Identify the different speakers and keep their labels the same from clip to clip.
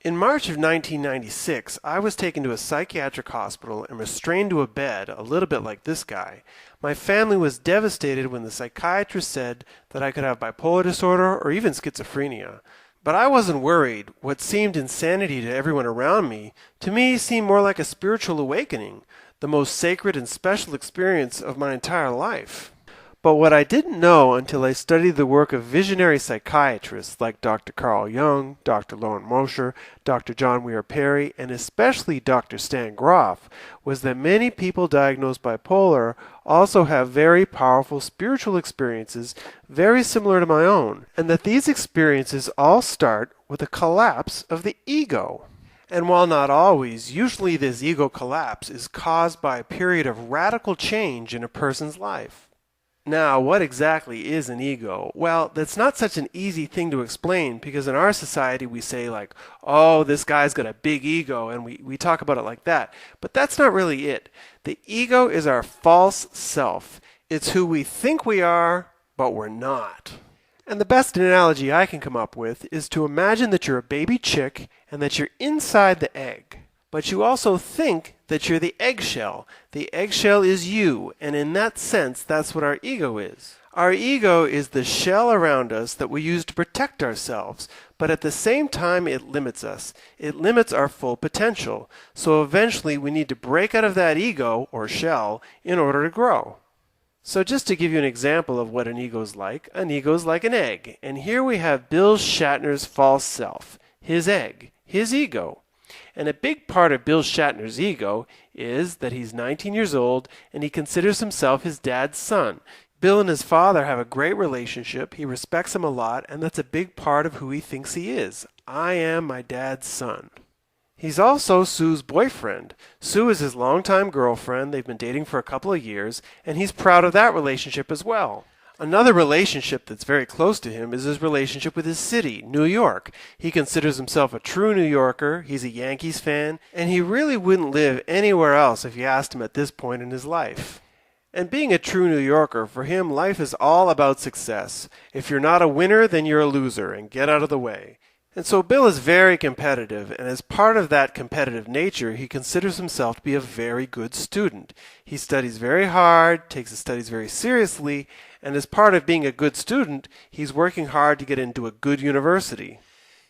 Speaker 1: In March of 1996, I was taken to a psychiatric hospital and restrained to a bed, a little bit like this guy. My family was devastated when the psychiatrist said that I could have bipolar disorder or even schizophrenia. But I wasn't worried. What seemed insanity to everyone around me, to me seemed more like a spiritual awakening, the most sacred and special experience of my entire life. But what I didn't know until I studied the work of visionary psychiatrists like Dr. Carl Jung, Dr. Lauren Mosher, Dr. John Weir Perry, and especially Dr. Stan Grof, was that many people diagnosed bipolar also have very powerful spiritual experiences very similar to my own, and that these experiences all start with a collapse of the ego. And while not always, usually this ego collapse is caused by a period of radical change in a person's life. Now, what exactly is an ego? Well, that's not such an easy thing to explain because in our society we say like, oh, this guy's got a big ego, and we talk about it like that. But that's not really it. The ego is our false self. It's who we think we are, but we're not. And the best analogy I can come up with is to imagine that you're a baby chick and that you're inside the egg. But you also think that you're the eggshell. The eggshell is you, and in that sense, that's what our ego is. Our ego is the shell around us that we use to protect ourselves, but at the same time it limits us. It limits our full potential. So eventually we need to break out of that ego, or shell, in order to grow. So just to give you an example of what an ego is like an egg. And here we have Bill Shatner's false self, his egg, his ego. And a big part of Bill Shatner's ego is that he's 19 years old and he considers himself his dad's son. Bill and his father have a great relationship, he respects him a lot, and that's a big part of who he thinks he is. I am my dad's son. He's also Sue's boyfriend. Sue is his longtime girlfriend, they've been dating for a couple of years, and he's proud of that relationship as well. Another relationship that's very close to him is his relationship with his city, New York. He considers himself a true New Yorker, he's a Yankees fan, and he really wouldn't live anywhere else if you asked him at this point in his life. And being a true New Yorker, for him, life is all about success. If you're not a winner, then you're a loser, and get out of the way. And so Bill is very competitive, and as part of that competitive nature, he considers himself to be a very good student. He studies very hard, takes his studies very seriously, and as part of being a good student, he's working hard to get into a good university.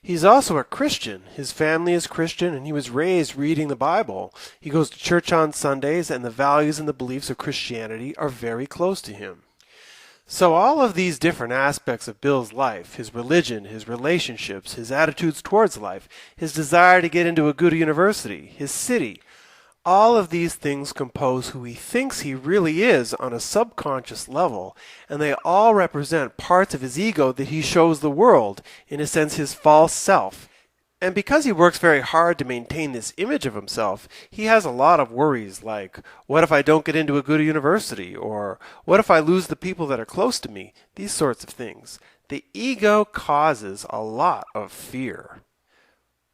Speaker 1: He's also a Christian. His family is Christian, and he was raised reading the Bible. He goes to church on Sundays, and the values and the beliefs of Christianity are very close to him. So all of these different aspects of Bill's life, his religion, his relationships, his attitudes towards life, his desire to get into a good university, his city, all of these things compose who he thinks he really is on a subconscious level, and they all represent parts of his ego that he shows the world, in a sense his false self. And because he works very hard to maintain this image of himself, he has a lot of worries like, what if I don't get into a good university? Or what if I lose the people that are close to me? These sorts of things. The ego causes a lot of fear.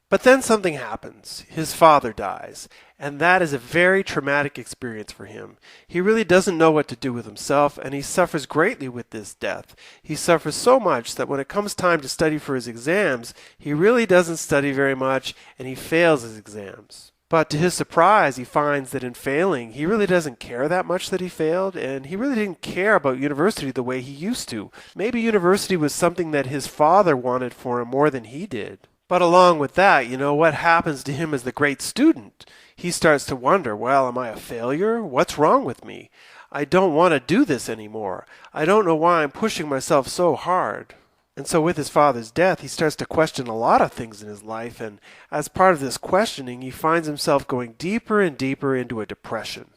Speaker 1: But then something happens. His father dies, and that is a very traumatic experience for him. He really doesn't know what to do with himself, and he suffers greatly with this death. He suffers so much that when it comes time to study for his exams, he really doesn't study very much, and he fails his exams. But to his surprise, he finds that in failing, he really doesn't care that much that he failed, and he really didn't care about university the way he used to. Maybe university was something that his father wanted for him more than he did. But along with that, what happens to him as the great student? He starts to wonder, well, am I a failure? What's wrong with me? I don't want to do this anymore. I don't know why I'm pushing myself so hard. And so with his father's death, he starts to question a lot of things in his life, and as part of this questioning, he finds himself going deeper and deeper into a depression.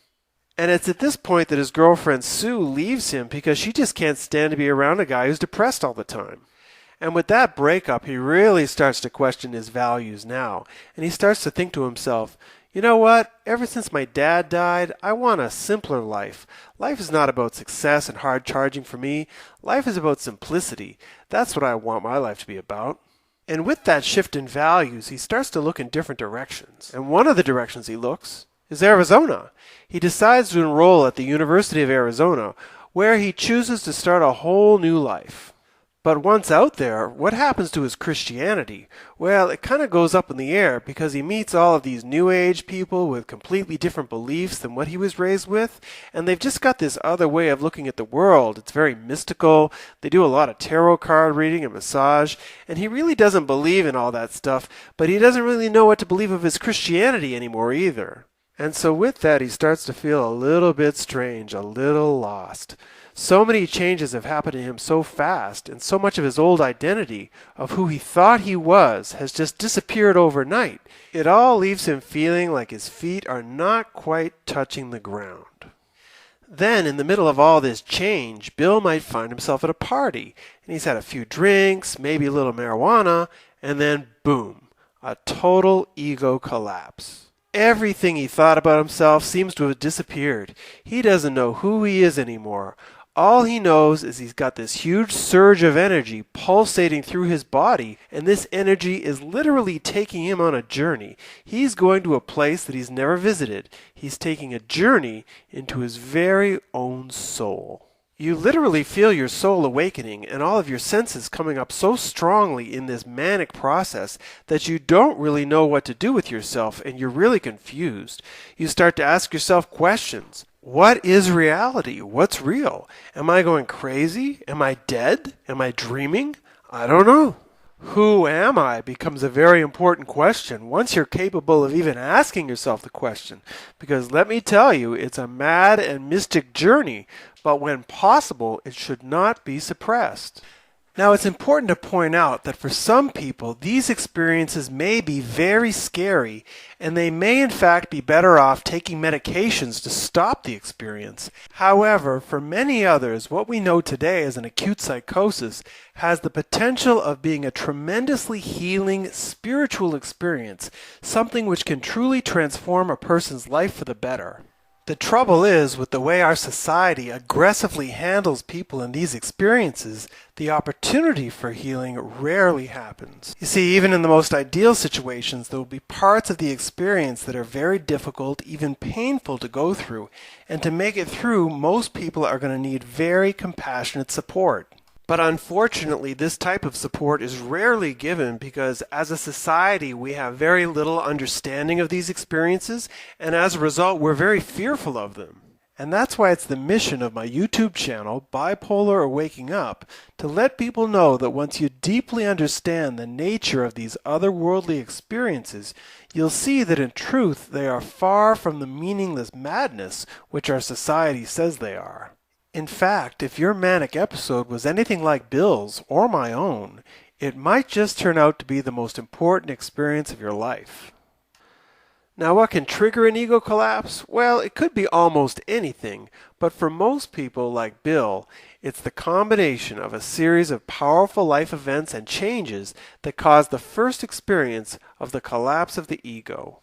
Speaker 1: And it's at this point that his girlfriend Sue leaves him because she just can't stand to be around a guy who's depressed all the time. And with that breakup, he really starts to question his values now. And he starts to think to himself, you know what? Ever since my dad died, I want a simpler life. Life is not about success and hard charging for me. Life is about simplicity. That's what I want my life to be about. And with that shift in values, he starts to look in different directions. And one of the directions he looks is Arizona. He decides to enroll at the University of Arizona, where he chooses to start a whole new life. But once out there, what happens to his Christianity? Well, it kind of goes up in the air because he meets all of these New Age people with completely different beliefs than what he was raised with, and they've just got this other way of looking at the world. It's very mystical. They do a lot of tarot card reading and massage, and he really doesn't believe in all that stuff, but he doesn't really know what to believe of his Christianity anymore either. And so with that, he starts to feel a little bit strange, a little lost. So many changes have happened to him so fast, and so much of his old identity, of who he thought he was, has just disappeared overnight. It all leaves him feeling like his feet are not quite touching the ground. Then, in the middle of all this change, Bill might find himself at a party, and he's had a few drinks, maybe a little marijuana, and then boom, a total ego collapse. Everything he thought about himself seems to have disappeared. He doesn't know who he is anymore. All he knows is he's got this huge surge of energy pulsating through his body, and this energy is literally taking him on a journey. He's going to a place that he's never visited. He's taking a journey into his very own soul. You literally feel your soul awakening and all of your senses coming up so strongly in this manic process that you don't really know what to do with yourself, and you're really confused. You start to ask yourself questions. What is reality? What's real? Am I going crazy? Am I dead? Am I dreaming? I don't know. Who am I becomes a very important question once you're capable of even asking yourself the question, because let me tell you, it's a mad and mystic journey, but when possible, it should not be suppressed. Now, it's important to point out that for some people, these experiences may be very scary, and they may in fact be better off taking medications to stop the experience. However, for many others, what we know today as an acute psychosis has the potential of being a tremendously healing spiritual experience, something which can truly transform a person's life for the better. The trouble is, with the way our society aggressively handles people in these experiences, the opportunity for healing rarely happens. You see, even in the most ideal situations, there will be parts of the experience that are very difficult, even painful to go through, and to make it through, most people are going to need very compassionate support. But unfortunately, this type of support is rarely given because as a society, we have very little understanding of these experiences, and as a result, we're very fearful of them. And that's why it's the mission of my YouTube channel, Bipolar or Waking Up, to let people know that once you deeply understand the nature of these otherworldly experiences, you'll see that in truth, they are far from the meaningless madness which our society says they are. In fact, if your manic episode was anything like Bill's or my own, it might just turn out to be the most important experience of your life. Now, what can trigger an ego collapse? Well, it could be almost anything, but for most people like Bill, it's the combination of a series of powerful life events and changes that cause the first experience of the collapse of the ego.